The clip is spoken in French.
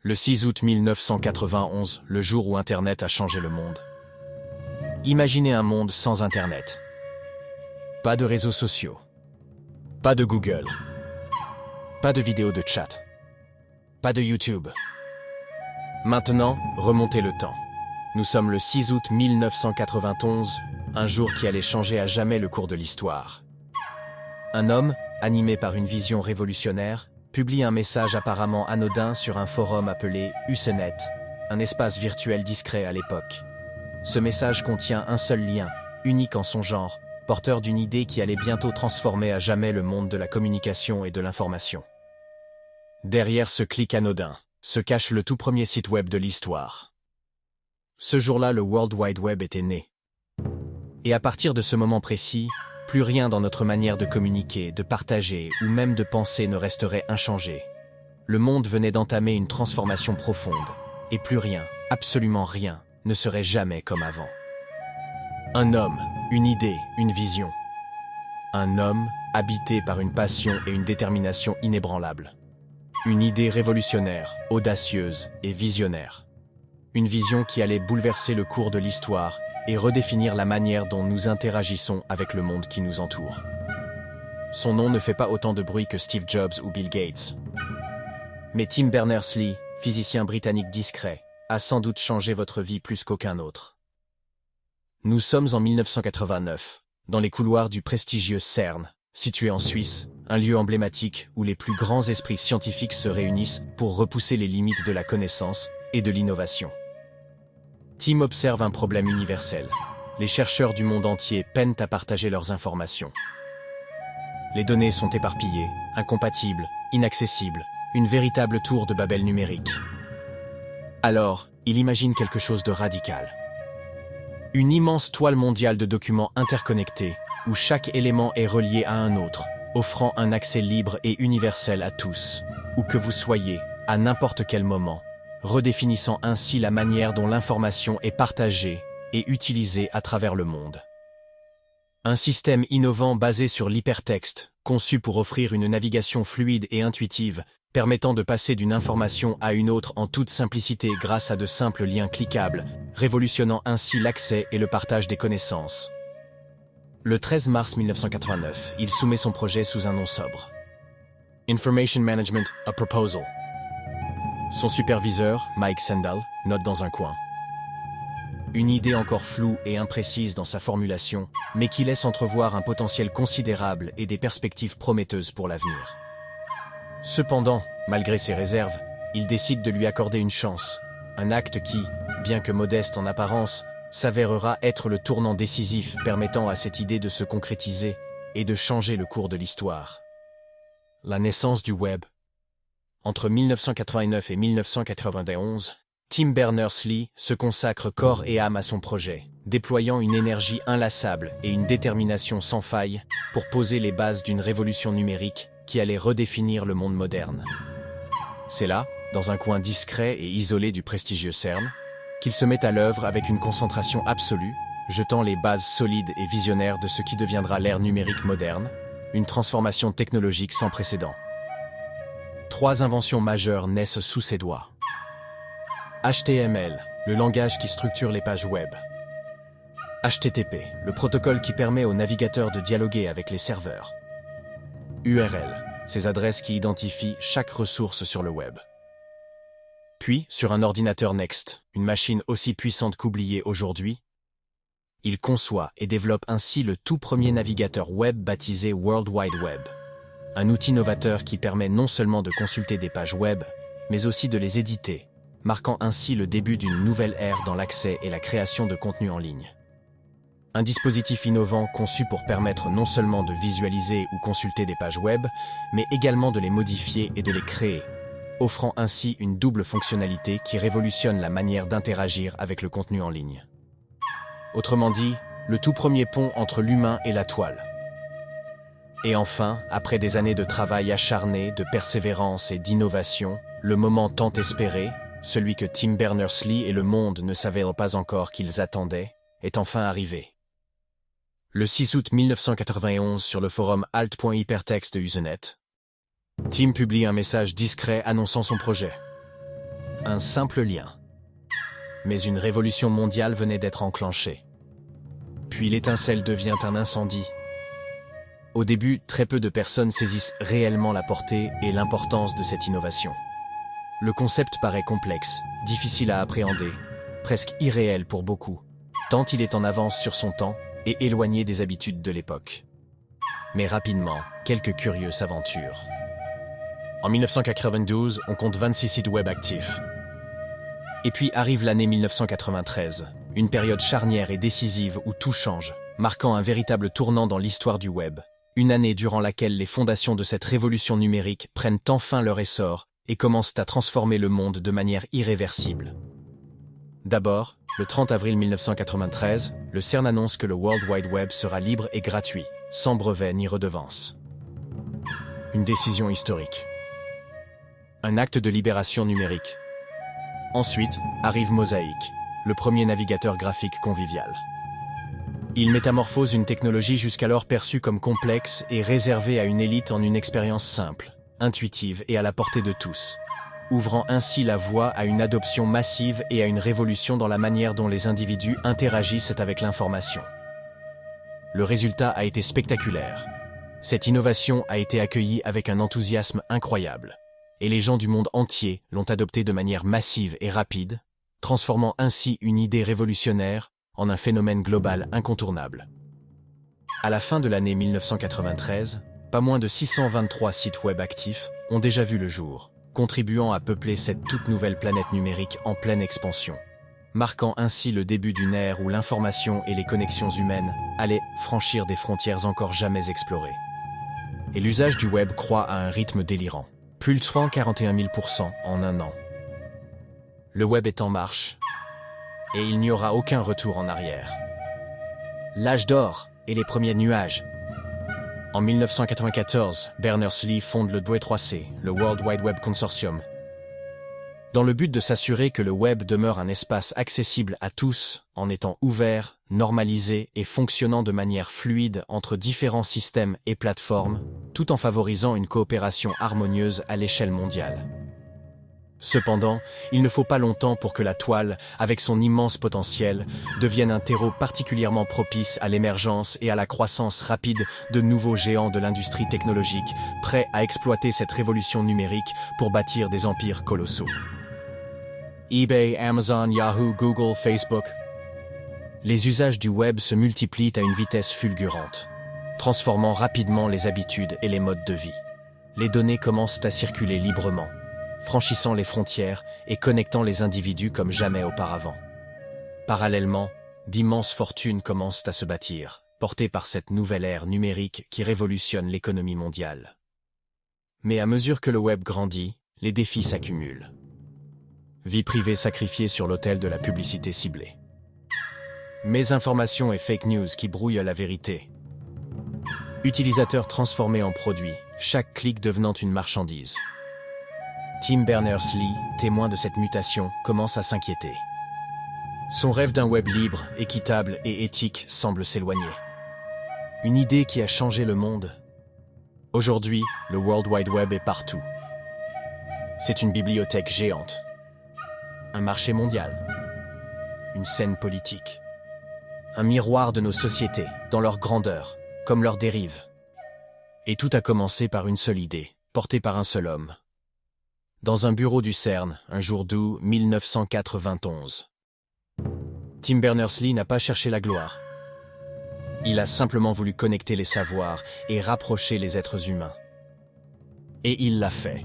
Le 6 août 1991, le jour où Internet a changé le monde. Imaginez un monde sans Internet. Pas de réseaux sociaux. Pas de Google. Pas de vidéos de chat. Pas de YouTube. Maintenant, remontez le temps. Nous sommes le 6 août 1991, un jour qui allait changer à jamais le cours de l'histoire. Un homme, animé par une vision révolutionnaire, publie un message apparemment anodin sur un forum appelé Usenet, un espace virtuel discret à l'époque. Ce message contient un seul lien, unique en son genre, porteur d'une idée qui allait bientôt transformer à jamais le monde de la communication et de l'information. Derrière ce clic anodin, se cache le tout premier site web de l'histoire. Ce jour-là, le World Wide Web était né. Et à partir de ce moment précis, plus rien dans notre manière de communiquer, de partager ou même de penser ne resterait inchangé. Le monde venait d'entamer une transformation profonde, et plus rien, absolument rien, ne serait jamais comme avant. Un homme, une idée, une vision. Un homme habité par une passion et une détermination inébranlables. Une idée révolutionnaire, audacieuse et visionnaire. Une vision qui allait bouleverser le cours de l'histoire et redéfinir la manière dont nous interagissons avec le monde qui nous entoure. Son nom ne fait pas autant de bruit que Steve Jobs ou Bill Gates. Mais Tim Berners-Lee, physicien britannique discret, a sans doute changé votre vie plus qu'aucun autre. Nous sommes en 1989, dans les couloirs du prestigieux CERN, situé en Suisse, un lieu emblématique où les plus grands esprits scientifiques se réunissent pour repousser les limites de la connaissance et de l'innovation. Tim observe un problème universel. Les chercheurs du monde entier peinent à partager leurs informations. Les données sont éparpillées, incompatibles, inaccessibles, une véritable tour de Babel numérique. Alors, il imagine quelque chose de radical. Une immense toile mondiale de documents interconnectés, où chaque élément est relié à un autre, offrant un accès libre et universel à tous, où que vous soyez, à n'importe quel moment, redéfinissant ainsi la manière dont l'information est partagée et utilisée à travers le monde. Un système innovant basé sur l'hypertexte, conçu pour offrir une navigation fluide et intuitive, permettant de passer d'une information à une autre en toute simplicité grâce à de simples liens cliquables, révolutionnant ainsi l'accès et le partage des connaissances. Le 13 mars 1989, il soumet son projet sous un nom sobre. Information Management, a Proposal. Son superviseur, Mike Sandel, note dans un coin. Une idée encore floue et imprécise dans sa formulation, mais qui laisse entrevoir un potentiel considérable et des perspectives prometteuses pour l'avenir. Cependant, malgré ses réserves, il décide de lui accorder une chance, un acte qui, bien que modeste en apparence, s'avérera être le tournant décisif permettant à cette idée de se concrétiser et de changer le cours de l'histoire. La naissance du web. Entre 1989 et 1991, Tim Berners-Lee se consacre corps et âme à son projet, déployant une énergie inlassable et une détermination sans faille pour poser les bases d'une révolution numérique qui allait redéfinir le monde moderne. C'est là, dans un coin discret et isolé du prestigieux CERN, qu'il se met à l'œuvre avec une concentration absolue, jetant les bases solides et visionnaires de ce qui deviendra l'ère numérique moderne, une transformation technologique sans précédent. 3 inventions majeures naissent sous ses doigts. HTML, le langage qui structure les pages web. HTTP, le protocole qui permet aux navigateurs de dialoguer avec les serveurs. URL, ces adresses qui identifient chaque ressource sur le web. Puis, sur un ordinateur Next, une machine aussi puissante qu'oubliée aujourd'hui, il conçoit et développe ainsi le tout premier navigateur web baptisé World Wide Web. Un outil novateur qui permet non seulement de consulter des pages web, mais aussi de les éditer, marquant ainsi le début d'une nouvelle ère dans l'accès et la création de contenu en ligne. Un dispositif innovant conçu pour permettre non seulement de visualiser ou consulter des pages web, mais également de les modifier et de les créer, offrant ainsi une double fonctionnalité qui révolutionne la manière d'interagir avec le contenu en ligne. Autrement dit, le tout premier pont entre l'humain et la toile. Et enfin, après des années de travail acharné, de persévérance et d'innovation, le moment tant espéré, celui que Tim Berners-Lee et le monde ne savaient pas encore qu'ils attendaient, est enfin arrivé. Le 6 août 1991 sur le forum alt.hypertext de Usenet, Tim publie un message discret annonçant son projet. un simple lien. Mais une révolution mondiale venait d'être enclenchée. Puis l'étincelle devient un incendie. Au début, très peu de personnes saisissent réellement la portée et l'importance de cette innovation. Le concept paraît complexe, difficile à appréhender, presque irréel pour beaucoup, tant il est en avance sur son temps et éloigné des habitudes de l'époque. Mais rapidement, quelques curieux s'aventurent. En 1992, on compte 26 sites web actifs. Et puis arrive l'année 1993, une période charnière et décisive où tout change, marquant un véritable tournant dans l'histoire du web. Une année durant laquelle les fondations de cette révolution numérique prennent enfin leur essor et commencent à transformer le monde de manière irréversible. D'abord, le 30 avril 1993, le CERN annonce que le World Wide Web sera libre et gratuit, sans brevet ni redevance. Une décision historique. Un acte de libération numérique. Ensuite, arrive Mosaic, le premier navigateur graphique convivial. Il métamorphose une technologie jusqu'alors perçue comme complexe et réservée à une élite en une expérience simple, intuitive et à la portée de tous, ouvrant ainsi la voie à une adoption massive et à une révolution dans la manière dont les individus interagissent avec l'information. Le résultat a été spectaculaire. Cette innovation a été accueillie avec un enthousiasme incroyable, et les gens du monde entier l'ont adoptée de manière massive et rapide, transformant ainsi une idée révolutionnaire en un phénomène global incontournable. À la fin de l'année 1993, pas moins de 623 sites web actifs ont déjà vu le jour, contribuant à peupler cette toute nouvelle planète numérique en pleine expansion, marquant ainsi le début d'une ère où l'information et les connexions humaines allaient franchir des frontières encore jamais explorées. Et l'usage du web croît à un rythme délirant, plus de 141 000% en un an. Le web est en marche, et il n'y aura aucun retour en arrière. L'âge d'or et les premiers nuages. En 1994, Berners-Lee fonde le W3C, le World Wide Web Consortium, dans le but de s'assurer que le web demeure un espace accessible à tous, en étant ouvert, normalisé et fonctionnant de manière fluide entre différents systèmes et plateformes, tout en favorisant une coopération harmonieuse à l'échelle mondiale. Cependant, il ne faut pas longtemps pour que la toile, avec son immense potentiel, devienne un terreau particulièrement propice à l'émergence et à la croissance rapide de nouveaux géants de l'industrie technologique, prêts à exploiter cette révolution numérique pour bâtir des empires colossaux. eBay, Amazon, Yahoo, Google, Facebook. Les usages du web se multiplient à une vitesse fulgurante, transformant rapidement les habitudes et les modes de vie. Les données commencent à circuler librement, franchissant les frontières et connectant les individus comme jamais auparavant. Parallèlement, d'immenses fortunes commencent à se bâtir, portées par cette nouvelle ère numérique qui révolutionne l'économie mondiale. Mais à mesure que le web grandit, les défis s'accumulent. Vie privée sacrifiée sur l'autel de la publicité ciblée. Mésinformation et fake news qui brouillent la vérité. Utilisateurs transformés en produits, chaque clic devenant une marchandise. Tim Berners-Lee, témoin de cette mutation, commence à s'inquiéter. Son rêve d'un web libre, équitable et éthique semble s'éloigner. Une idée qui a changé le monde. Aujourd'hui, le World Wide Web est partout. C'est une bibliothèque géante. Un marché mondial. Une scène politique. Un miroir de nos sociétés, dans leur grandeur, comme leurs dérives. Et tout a commencé par une seule idée, portée par un seul homme. Dans un bureau du CERN, un jour d'août 1991. Tim Berners-Lee n'a pas cherché la gloire. Il a simplement voulu connecter les savoirs et rapprocher les êtres humains. Et il l'a fait.